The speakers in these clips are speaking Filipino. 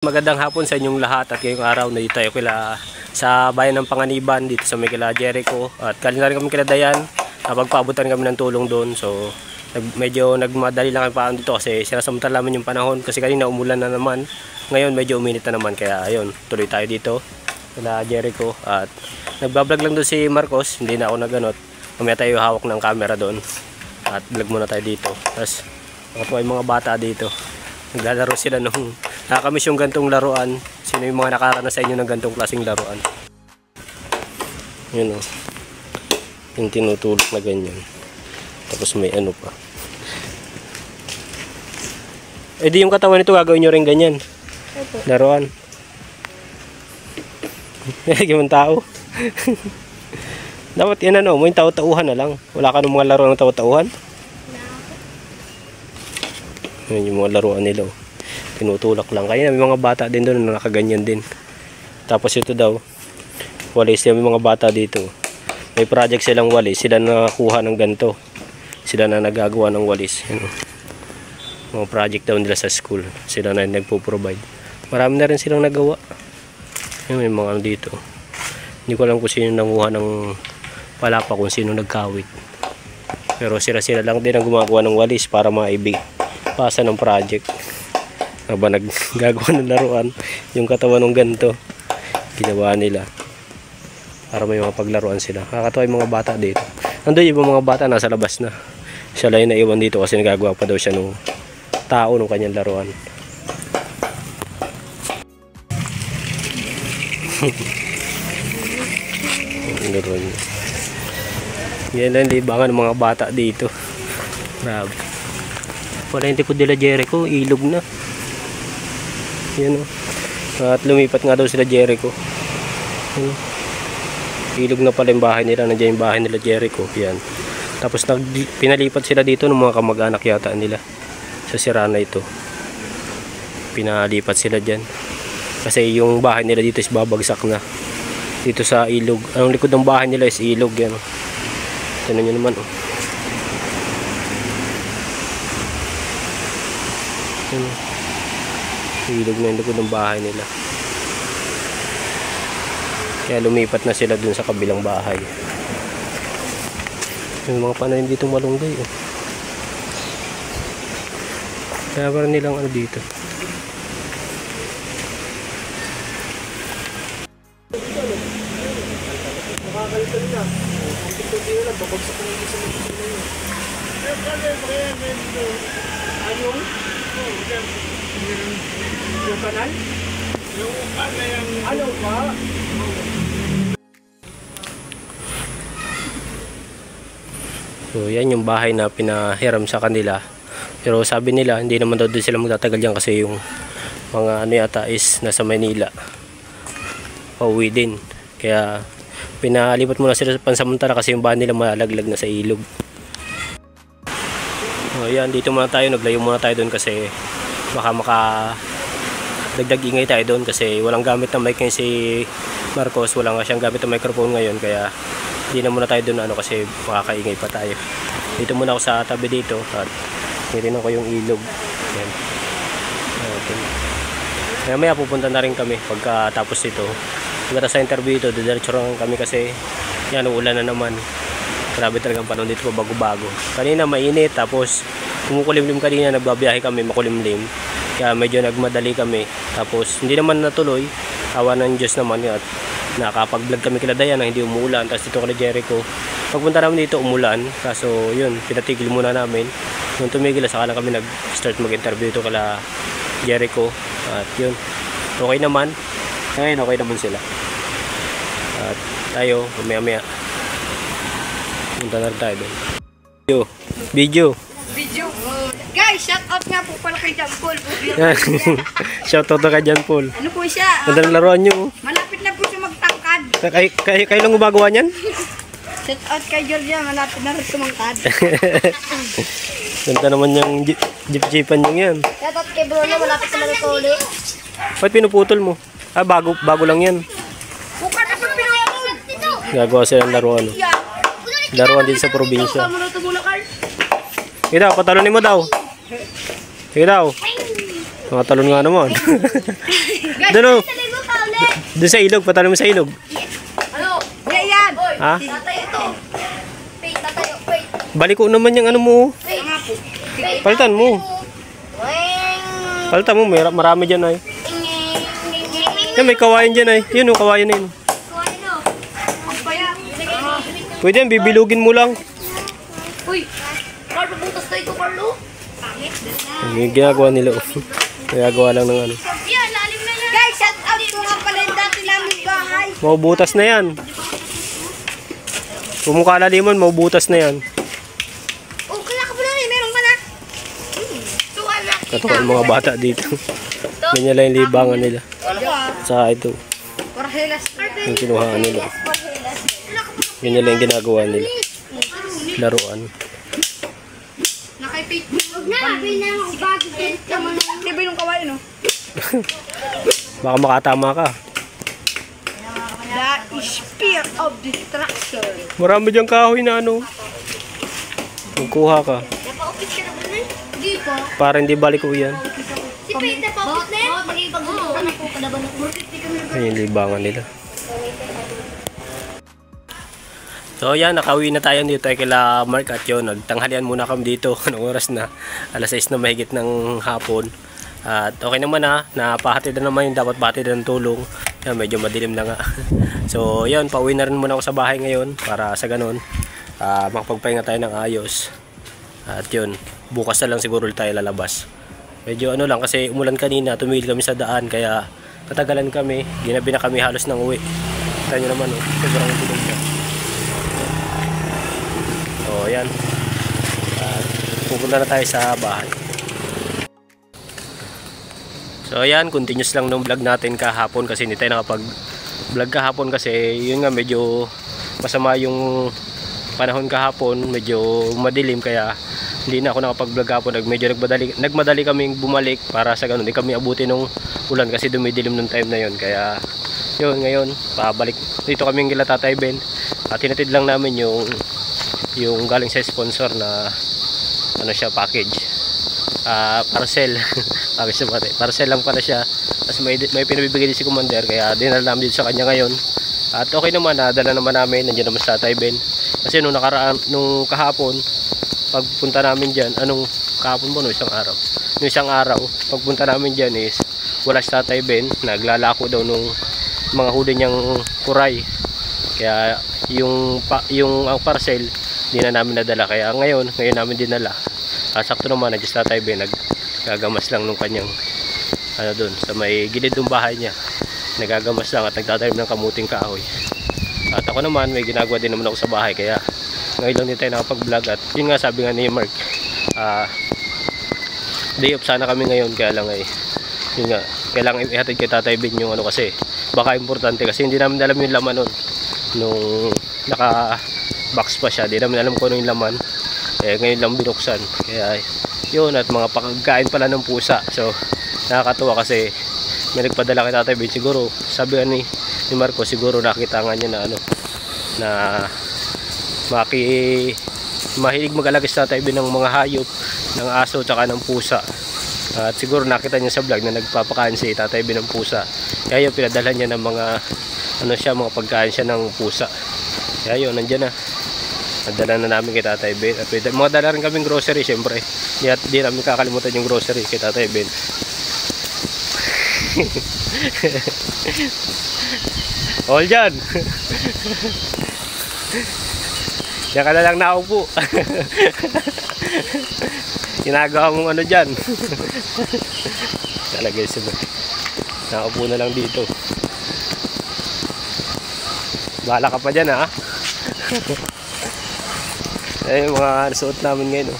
Magandang hapon sa inyong lahat at ngayong araw na dito tayo sa bayan ng Panganiban dito sa may kila Jericho at kanina rin kami kila Dayan, pagpaabutan kami ng tulong doon. So medyo nagmadali lang kami paano dito kasi sinasamantala naman yung panahon kasi kanina umulan na naman, ngayon medyo uminit na naman kaya ayun, tuloy tayo dito kila Jericho at nagbablog lang doon si Marcos, hindi na ako naganot, mamaya tayo hawak ng camera doon at vlog muna tayo dito. Tapos nakatuwa yung mga bata dito, naglalaro sila nung nakakamiss yung gantong laruan. Sino yung mga nakakaranas sa inyo ng gantong klaseng laruan? Yun o, yung tinutulok na ganyan, tapos may ano pa. Eh di yung katawan nito gagawin nyo rin ganyan laruan. Gimong tao. Dapat yan ano, mo yung tao-tauhan na lang. Wala ka ng mga laruan ng tao-tauhan? Yun yung mga laruan nila o. Tinutulak lang. Kaya may mga bata din doon na nakaganyan din. Tapos ito daw, walis, may mga bata dito. May project silang walis. Sila nakakuha ng ganito. Sila na nagagawa ng walis. Yan, mga project daw nila sa school. Sila na nagpo-provide. Marami na rin silang nagawa. Yan, may mga ano dito. Hindi ko alam kung sino nanguha ng palapa, kung sino nagkawit. Pero sila lang din ang gumagawa ng walis para maibig pasa ng project. Habang naggagawa ng laruan, yung katawan ng ganito ginawa nila para may mga paglaruan sila. Nakakatawa yung mga bata dito. Nandun yung mga bata nasa labas na. Siya lang yung naiwan dito kasi nagagawa pa daw siya ng tao ng kanyang laruan. Laruan niya. Yan lang libangan ng mga bata dito. Grabe. Wala yung Tikod nila Jericho, ilog na. Yan o. At lumipat nga daw sila Jericho. Yan. Ilog na pala yung bahay nila. Nandiyan yung bahay nila Jericho. Yan. Tapos pinalipat sila dito ng mga kamag-anak yata nila. Sa sirana ito. Pinalipat sila dyan. Kasi yung bahay nila dito is babagsak na. Dito sa ilog. Ang likod ng bahay nila is ilog. Yan. Tignan nyo naman o. Yan o. Ilog na yung likod ng bahay nila. Kaya lumipat na sila dun sa kabilang bahay. Yung mga pananim dito malunggay oh. Kaya parang nilang ano dito. Nakakalitan na. Ang tikod nila babagsak na yung isang mga na yun. Ayun? Yung kanal? Yung kanal yung... Ano ba? So yan yung bahay na pinahiram sa kanila. Pero sabi nila hindi naman daw doon sila magtatagal dyan kasi yung mga ano yata is nasa Manila. Pauwi din. Kaya pinalipat muna sila sa pansamantala kasi yung bahay nila malalaglag na sa ilog. So yan, dito muna tayo. Naglayo muna tayo doon kasi baka dagdag ingay tayo doon kasi walang gamit na mic ngayon si Marcos, wala nga siyang gamit na microphone ngayon kaya hindi na muna tayo doon ano kasi makakaingay pa tayo. Dito muna ako sa tabi dito at meron ako yung ilog. Yan. Okay. Maya pupunta na rin kami pagkatapos ito. Pagkatapos sa interview ito, didiretso lang kami kasi yan, uulan na naman. Grabe talagang panahon dito pa bago-bago. Kanina mainit tapos kumukulimlim kanina, nagbabiyahe kami makulimlim. Kaya medyo nagmadali kami. Tapos hindi naman natuloy. Awa ng Diyos naman at nakapag-vlog kami kila Dayan na hindi umuulan. Tapos dito kila Jericho. Pagpunta namin dito umulan. Kaso yun, pinatigil muna namin. Nung tumigil, saka lang kami nag-start mag-interview ito kila Jericho. At yun, okay naman. Ngayon okay naman sila. At tayo, maya-maya punta na rin tayo doon. Video. Guys, shout out nga po pala kay John Paul. Shout out na kay John Paul. Ano po siya? Ganda ng laruan nyo. Malapit na po siya magtangkad. Kayo lang gumagawa niyan? Shout out kay Georgia, malapit na rin tumangkad. Ganda naman yung jeep-jeepan nyo yan. Shout out kay Bruno, malapit na matuli. Ba't pinuputol mo? Ah, bago lang yan. Buka na po pinuputol. Gagawa sila ng laruan. Laruan din sa probinsya. Sige daw, patalunin mo daw. Sige daw. Mga talon nga naman. Guys, Doon, oh. taligo ka ulit. Doon sa ilog, patalon mo sa ilog. Ano? Yan. Ha? Tatayo ito. Wait, tatayo. Wait. Baliko naman yung ano mo. Wait. Wait. Palitan mo. Wait. Palitan mo, marami dyan ay. Yan, may kawayan dyan ay. Yun, kawayan na yun. Pwede yan, bibilugin mo lang. Uy, Carlo, butas na ito, Carlo. Pangit. Yung ginagawa nila. Ginagawa lang ng ano. Yan, lalim na yan. Guys, shout out ko nga pala yung dati namin bahay. Maubutas na yan. Pumukha laliman, maubutas na yan. Oh, kaya ka pala meron ka na. Tuwa na. Katuwa ang mga bata dito. Ganyan lang yung libangan nila. Sa ito. Corhelas. Yung kinuhaan nila. Ganyan lang yung ginagawa nila. Laruan. Nakay-pay. Huwag na, abay na ang bago din. Diba yung kawain, no? Baka makatama ka. The spear of destruction. Marami diyang kahoy na ano. Magkuha ka. Napaupit ka na ba na? Hindi po. Para hindi balik ko yan. Si Pete, napaupit na yan? Mag-ibag-ulitan na po ka na ba na? Ayun yung libangan nila. So yan, nakauwi na tayo dito kila Mark at yun. Nagtanghalian muna kami dito. Anong oras na? Alas 6 na mahigit ng hapon. At okay naman ha, napahatid na naman yung dapat bahatid ng tulong. Yan, medyo madilim na nga. So yan, pauwi na rin muna ako sa bahay ngayon para sa ganun makapagpahinga tayo ng ayos. At yun, bukas na lang siguro tayo lalabas. Medyo ano lang kasi umulan kanina, tumigil kami sa daan kaya natagalan kami. Ginabi na kami halos ng uwi. Tayo naman oh, sobrang tulong na. So yan, pupunta na tayo sa bahay. So ayan, continuous lang nung vlog natin kahapon kasi hindi tayo nakapag-vlog kahapon kasi yun nga medyo masama yung panahon kahapon, medyo madilim kaya hindi na ako nakapag-vlog kahapon. Medyo nagmadali kaming bumalik para sa ganun, hindi kami abuti nung ulan kasi dumidilim nung time na yun. Kaya yun, ngayon, pabalik dito kami kila Tatay Ben at hinatid lang namin yung galing sa sponsor na ano siya, package. Parcel parcel lang pala siya, tapos may pinabibigay din si Commander kaya dinala namin din sa kanya ngayon. At okay naman, nadala naman namin, nandiyan naman sa Tatay Ben kasi nung kahapon pagpunta namin dyan, kahapon mo, nung isang araw pagpunta namin dyan is wala si Tatay Ben, naglalako daw nung mga huli niyang kuray kaya ang parcel di na namin nadala kaya ngayon namin dinala. Sakto naman, nandiyan si Tatay Ben, nagagamas lang nung kanyang doon sa may gilid ng bahay niya, nagagamas lang at nagtatanim ng kamuting kahoy. At ako naman may ginagawa din naman ako sa bahay kaya ngayon lang din tayo nakapag-vlog. At yun nga, sabi nga ni Mark, day off sana kami ngayon kaya lang yun nga, kailangan ihatid kay Tatay Ben yung kasi baka importante kasi hindi namin alam yung laman nun nung naka box pa siya, hindi namin alam kung ano yung laman. Ngayon lang binuksan kaya yun, at mga pagkain pala ng pusa. So nakakatuwa kasi may nagpadala kay Tatay Ben, siguro sabi nga ni Marco, siguro nakita nga niya na mahilig mag-alaga sa Tatay Ben ng mga hayop, ng aso tsaka ng pusa. At siguro nakita niya sa vlog na nagpapakain si Tatay Ben ng pusa kaya yung pinadala niya ng mga mga pagkain siya ng pusa. Kaya yun, nandiyan na, nadala na namin kay Tatay Ben. At mga dala rin kaming grocery, syempre di namin kakalimutan yung grocery kay Tatay Ben. All dyan. Diyan ka na lang naupo. Ginagawa mong dyan. Talaga yun, naupo na lang dito. Bahala ka pa dyan ha. Yung mga suot namin ngayon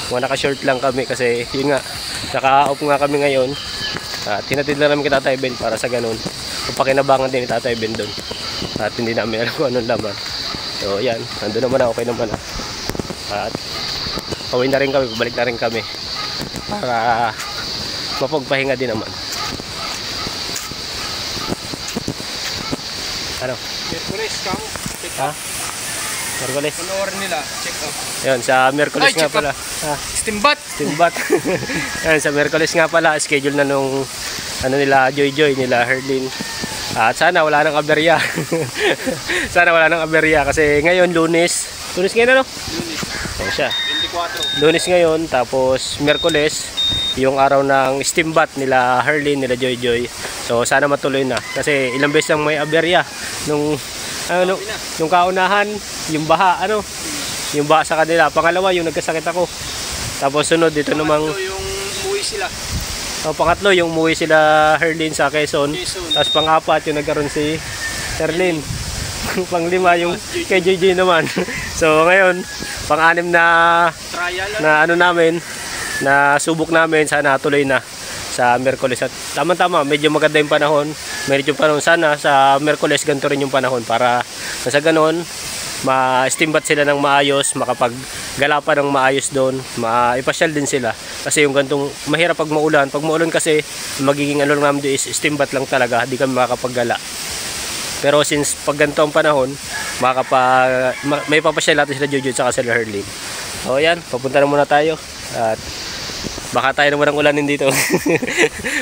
mga naka-short lang kami kasi yun nga, naka-off nga kami ngayon. Tinatid lang namin kay Tatay Ben para sa ganun papakinabangan din ni Tatay Ben doon at hindi namin alam kung anong laman. So yan, nandun naman okay naman at pauwi na rin kami, pabalik na rin kami para mapagpahinga din naman. Merkulis kamo. Ha? Merkulis? Panoorin nila, check out. Yun, sa Merkulis nga pala. Steambat! Timbat. Ayan, sa Miyerkules nga pala, schedule na nung ano nila, Joy nila, Herlin. At sana wala nang aberya. Sana wala nang aberya kasi ngayon Lunes ngayon ano? Lunes. O siya. 24. Lunes ngayon, tapos Miyerkules, yung araw ng steambat nila Herlin, nila Joy. So sana matuloy na kasi ilang beses lang may aberya nung nung kaunahan, yung baha sa kanila. Pangalawa yung nagkasakit ako. Tapos sunod dito namang yung umuwi sila. pangatlo yung umuwi sila Herlin sa Quezon. Tapos pang-apat yung nagkaroon si Herlin. Pang-lima yung kay JJ naman. So ngayon, pang-anim na Trial. namin, na subok namin, sana tuloy na sa Miyerkules. At tama-tama, medyo maganda yung panahon. Sana sa Miyerkules ganito rin yung panahon para sa ganon ma-steambat sila ng maayos, makapaggala pa ng maayos doon, maipasyal din sila. Kasi yung gantong mahirap pag maulan. Pag maulan kasi magiging ano lang namin is steambat lang talaga, di kami makakapaggala. Pero since pag ganito ang panahon, may papasyal natin sila Jojo at sila Herlin. O yan, papunta na muna tayo. At baka tayo naman ang ulanin dito.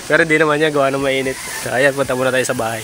Pero hindi naman yan, gawa ng mainit. So ayan, punta muna tayo sa bahay.